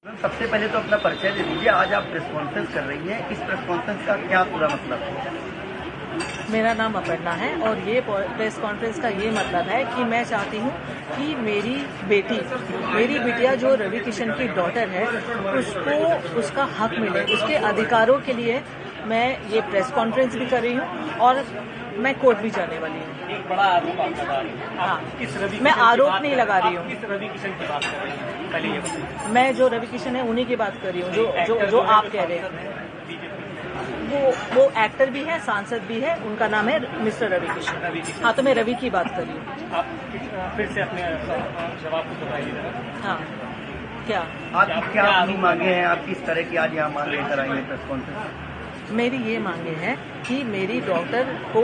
सबसे पहले तो अपना परिचय दे दीजिए। आज आप प्रेस कॉन्फ्रेंस कर रही हैं, इस प्रेस कॉन्फ्रेंस का क्या पूरा मतलब है? मेरा नाम अपर्णा है और ये प्रेस कॉन्फ्रेंस का ये मतलब है कि मैं चाहती हूँ कि मेरी बिटिया जो रवि किशन की डॉटर है उसको उसका हक मिले, उसके अधिकारों के लिए मैं ये प्रेस कॉन्फ्रेंस भी कर रही हूँ और मैं कोर्ट भी जाने वाली हूँ। एक बड़ा आरोप आप लगा रही हैं। हाँ, किस रवि मैं किशन की आरोप बात नहीं कर- लगा रही आप हूँ। किस रवि किशन की बात कर रही हैं? पहले ये बताइए। मैं जो रवि किशन है उन्हीं की बात कर रही हूँ, जो आप कह रहे हैं। वो एक्टर भी है, सांसद भी है, उनका नाम है मिस्टर रवि किशन। हाँ, तो मैं रवि की बात कर रही हूँ। आप फिर से अपने जवाब को बताइए जरा। हाँ, क्या आपकी क्या अपनी मांगे हैं? आप किस तरह की आज यहाँ मांग लेकर आई हैं प्रेस कॉन्फ्रेंस? मेरी ये मांगे हैं कि मेरी डॉटर को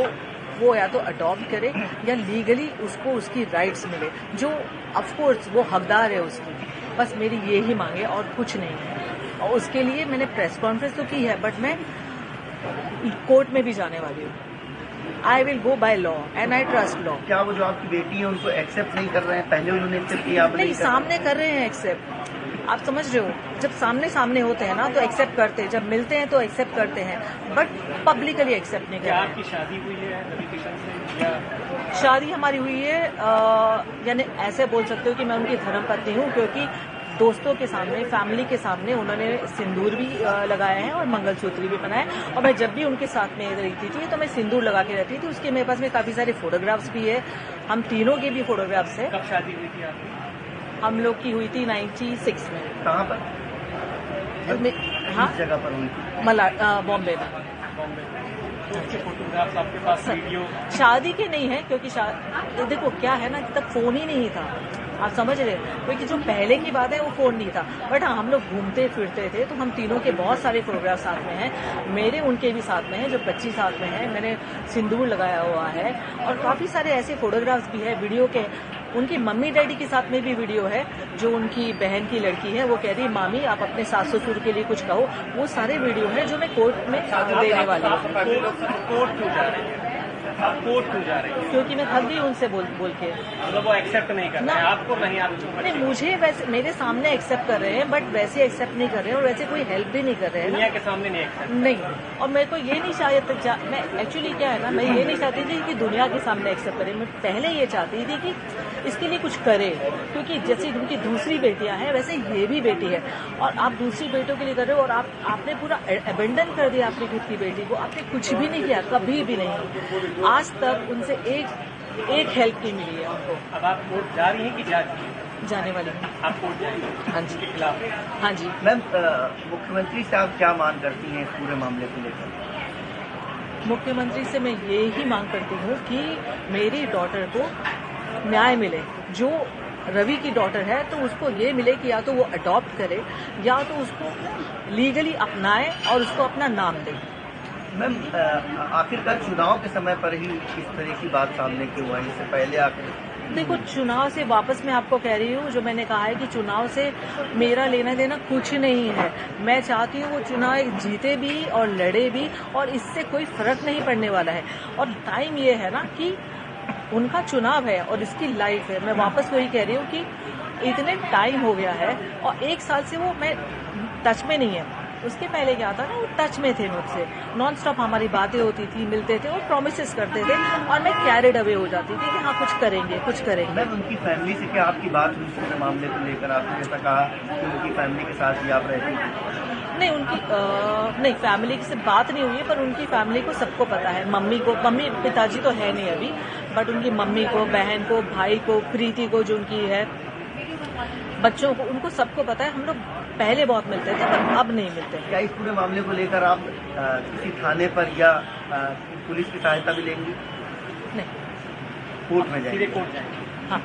वो या तो अडॉप्ट करे या लीगली उसको उसकी राइट्स मिले, जो ऑफकोर्स वो हकदार है उसकी। बस मेरी ये ही मांगे और कुछ नहीं है। और उसके लिए मैंने प्रेस कॉन्फ्रेंस तो की है, बट मैं कोर्ट में भी जाने वाली हूँ। I will go by law and I trust law. क्या वो जो आपकी बेटी है उनको एक्सेप्ट नहीं कर रहे हैं? पहले उन्होंने एक्सेप्ट किया, आप नहीं, सामने कर रहे हैं एक्सेप्ट। आप समझ रहे हो, जब सामने होते हैं ना तो एक्सेप्ट करते हैं, जब मिलते हैं तो एक्सेप्ट करते हैं, बट पब्लिकली एक्सेप्ट नहीं क्या करते आपकी शादी हुई है रवि किशन से या शादी हमारी हुई है, यानी ऐसे बोल सकते हो कि मैं उनकी धर्मपत्नी हूँ, क्योंकि दोस्तों के सामने, फैमिली के सामने उन्होंने सिंदूर भी लगाया है और मंगलसूत्र भी पहना है। और मैं जब भी उनके साथ में रहती थी तो मैं सिंदूर लगा के रहती थी। उसके मेरे पास में काफी सारे फोटोग्राफ्स भी है, हम तीनों के भी फोटोग्राफ्स है। कब शादी हुई थी आपकी? हम लोग की हुई थी 96 में। कहाँ पर? हाँ, किस जगह पर हुई थी? बॉम्बे में। बॉम्बे में। तो उसके फोटोग्राफ्स आपके पास, वीडियो? शादी के नहीं है, क्योंकि देखो क्या है ना, तब फोन ही नहीं था, आप समझ रहे हैं। क्योंकि जो पहले की बात है वो फोन नहीं था, बट हाँ, हम लोग घूमते फिरते थे, तो हम तीनों के बहुत सारे फोटोग्राफ साथ में हैं। मेरे उनके भी साथ में हैं, जो बच्ची साथ में है, मैंने सिंदूर लगाया हुआ है। और काफी सारे ऐसे फोटोग्राफ्स भी है वीडियो के। उनकी मम्मी डैडी के साथ में भी वीडियो है। जो उनकी बहन की लड़की है वो कह रही, मामी आप अपने सास ससुर के लिए कुछ कहो। वो सारे वीडियो हैं जो मैं कोर्ट में देने वाली हूँ। कोर्ट क्यों जा रही है? आप कोर्ट क्यों जा रही है? क्योंकि मैं थक गई उनसे बोल के। मतलब वो एक्सेप्ट नहीं कर रहे हैं आपको? नहीं, आप नहीं, मुझे वैसे मेरे सामने एक्सेप्ट कर रहे हैं, बट वैसे एक्सेप्ट नहीं कर रहे हैं और वैसे कोई हेल्प भी नहीं कर रहे हैं ना। दुनिया के सामने नहीं एक्सेप्ट। नहीं, और मेरे को ये नहीं मैं एक्चुअली क्या है ना, मैं ये नहीं चाहती थी कि दुनिया के सामने एक्सेप्ट करे। मैं पहले ये चाहती थी कि इसके लिए कुछ करे, क्योंकि जैसे उनकी दूसरी बेटियां हैं वैसे ये भी बेटी है, और आप दूसरी बेटियों के लिए कर रहे हो और आपने पूरा अबेंडन कर दिया अपनी खुद की बेटी को। आपने कुछ भी नहीं किया, कभी भी नहीं। आज तक उनसे एक हेल्प नहीं मिली है उनको। अब आप कोर्ट जा रही हैं कि जा रही हैं? जाने वाली हूँ। आप कोर्ट जाएंगे? हाँ जी, उसके खिलाफ? हाँ जी। मैम, मुख्यमंत्री से आप क्या मांग करती हैं इस पूरे मामले को लेकर? मुख्यमंत्री से मैं ये ही मांग करती हूँ कि मेरी डॉटर को न्याय मिले। जो रवि की डॉटर है तो उसको ये मिले कि या तो वो अडॉप्ट करे या तो उसको लीगली अपनाए और उसको अपना नाम दे। मैम, आखिरकार चुनाव के समय पर ही इस तरह की बात सामने क्यों आई? इससे पहले आखिर देखो, चुनाव से वापस मैं आपको कह रही हूँ, जो मैंने कहा है कि चुनाव से मेरा लेना देना कुछ नहीं है। मैं चाहती हूँ वो चुनाव जीते भी और लड़े भी, और इससे कोई फर्क नहीं पड़ने वाला है। और टाइम ये है ना कि उनका चुनाव है और इसकी लाइफ है। मैं वापस वही कह रही हूँ कि इतने टाइम हो गया है और 1 साल से वो मैं टच में नहीं है। उसके पहले क्या था ना, वो टच में थे मुझसे, नॉन स्टॉप हमारी बातें होती थी, मिलते थे और प्रॉमिसेस करते थे, और मैं कैरिड अवे हो जाती थी कि हाँ कुछ करेंगे। मैम, उनकी फैमिली से क्या आपकी बात हुई इस पूरे मामले को लेकर? आपने जैसा कहा कि उनकी फैमिली के साथ ही आप रहती थी। नहीं, फैमिली से बात नहीं हुई है, पर उनकी फैमिली को सबको पता है। मम्मी पिताजी तो है नहीं अभी, बट उनकी मम्मी को, बहन को, भाई को, प्रीति को जो उनकी है, बच्चों को, उनको सबको पता है। हम लोग पहले बहुत मिलते थे पर अब नहीं मिलते। क्या इस पूरे मामले को लेकर आप किसी थाने पर या पुलिस की सहायता भी लेंगी? नहीं, कोर्ट में जाएंगे? सीधे कोर्ट जाएंगे? हाँ,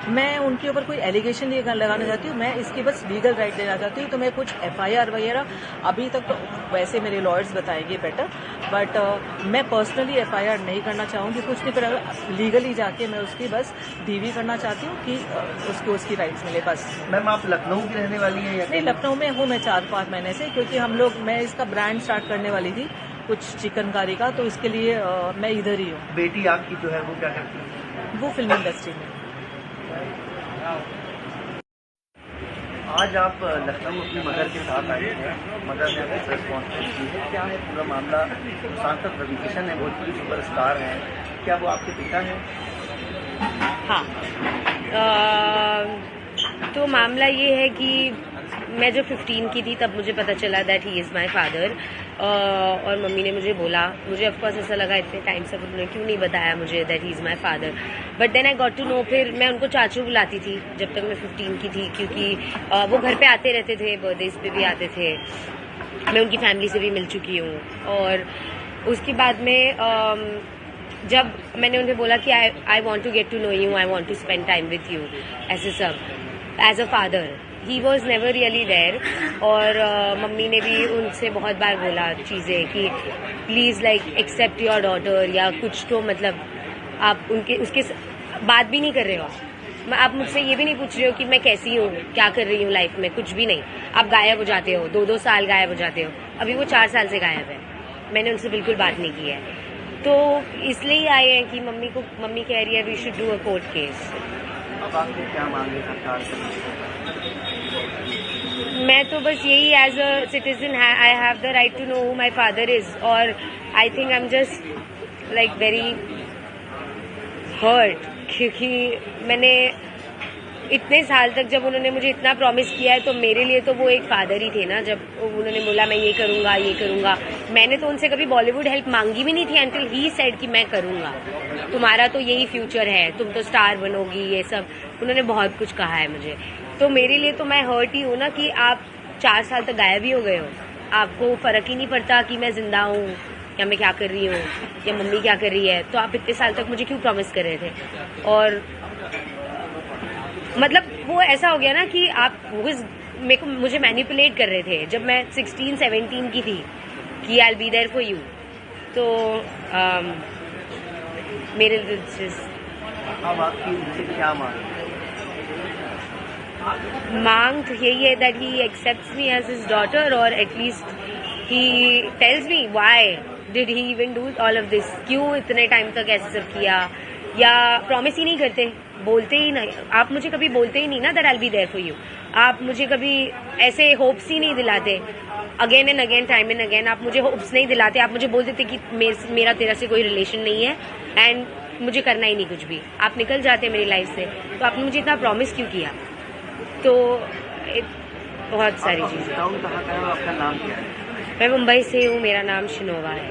मैं उनके ऊपर कोई एलिगेशन नहीं लगाना चाहती हूँ। मैं इसकी बस लीगल राइट देना चाहती हूँ। तो मैं कुछ FIR वगैरह अभी तक तो वैसे मेरे लॉयर्स बताएंगे बेटर, बट मैं पर्सनली FIR नहीं करना चाहूँगी। कुछ नहीं करेगा, लीगली जाके मैं उसकी बस DV करना चाहती हूँ कि उसको उसकी राइट्स मिले, बस। मैम, आप लखनऊ की रहने वाली हैं या? नहीं, लखनऊ में हूँ मैं 4-5 महीने से, क्योंकि मैं इसका ब्रांड स्टार्ट करने वाली थी कुछ चिकनकारी का, तो इसके लिए मैं इधर ही हूँ। बेटी आपकी जो है वो क्या करती है? वो फिल्म इंडस्ट्री में। आज आप लखनऊ अपनी मदर के साथ आए हैं, मदर ने अपनी प्रेस कॉन्फ्रेंस की है, क्या है पूरा मामला? सांसद रवि किशन है, भोजपुरी सुपरस्टार हैं, क्या वो आपके पिता हैं? हाँ, तो मामला ये है कि मैं जब 15 की थी तब मुझे पता चला that he is my father, और मम्मी ने मुझे बोला, मुझे ऑफकोर्स ऐसा लगा इतने टाइम से उन्होंने क्यों नहीं बताया मुझे that he is my father, but then I got to know. फिर मैं उनको चाचू बुलाती थी जब तक मैं 15 की थी, क्योंकि वो घर पे आते रहते थे, बर्थडेज पे भी आते थे, मैं उनकी फैमिली से भी मिल चुकी हूँ। और उसके बाद में जब मैंने उन्हें बोला कि I want to get to know you, I want to spend time with you, ऐसे सब as a father, he was never really there. और मम्मी ने भी उनसे बहुत बार बोला चीज़ें कि please like accept your daughter, या कुछ तो मतलब आप उसके बात भी नहीं कर रहे हो, आप मुझसे ये भी नहीं पूछ रहे हो कि मैं कैसी हूँ, क्या कर रही हूँ लाइफ में, कुछ भी नहीं। आप गायब हो जाते हो, 2-2 साल गायब हो जाते हो। अभी वो 4 साल से गायब है, मैंने उनसे बिल्कुल बात नहीं की है। तो इसलिए ही आए हैं कि मम्मी कह रही है we should do a court case. अब आपने क्या मांगे सरकार से? मैं तो बस यही, as a citizen I have the right to know who my father is, और I think I am just like very hurt, क्योंकि मैंने इतने साल तक, जब उन्होंने मुझे इतना प्रॉमिस किया है, तो मेरे लिए तो वो एक फादर ही थे ना। जब उन्होंने बोला मैं ये करूँगा, मैंने तो उनसे कभी बॉलीवुड हेल्प मांगी भी नहीं थी, एंटिल ही सेड कि मैं करूँगा, तुम्हारा तो यही फ्यूचर है, तुम तो स्टार बनोगी, ये सब उन्होंने बहुत कुछ कहा है मुझे। तो मेरे लिए तो मैं हर्ट ही हूँ ना कि आप 4 साल तक गायब ही हो गए हो, आपको फ़र्क ही नहीं पड़ता कि मैं जिंदा हूँ या मैं क्या कर रही हूँ या मम्मी क्या कर रही है। तो आप इतने साल तक मुझे क्यों प्रॉमिस कर रहे थे? और मतलब वो ऐसा हो गया ना कि आप मुझे मैनिपुलेट कर रहे थे जब मैं 16-17 की थी कि I will be there for you. तो मेरे अब आपकी उनसे क्या मांग तो यही है that he accepts me as his daughter, और at least he tells me why did he even do all of this, क्यों इतने टाइम तक ऐसे सब किया, या प्रॉमिस ही नहीं करते, बोलते ही नहीं। आप मुझे कभी बोलते ही नहीं ना that I will be there for you, आप मुझे कभी ऐसे होप्स ही नहीं दिलाते, again and again, time and again आप मुझे होप्स नहीं दिलाते। आप मुझे बोल देते कि मेरा तेरा से कोई रिलेशन नहीं है एंड मुझे करना ही नहीं कुछ भी, आप निकल जाते मेरी लाइफ से। तो आपने मुझे इतना प्रॉमिस क्यों किया? तो बहुत सारी चीज़ें। आपका नाम क्या है? मैं मुंबई से हूँ, मेरा नाम शिनोवा है।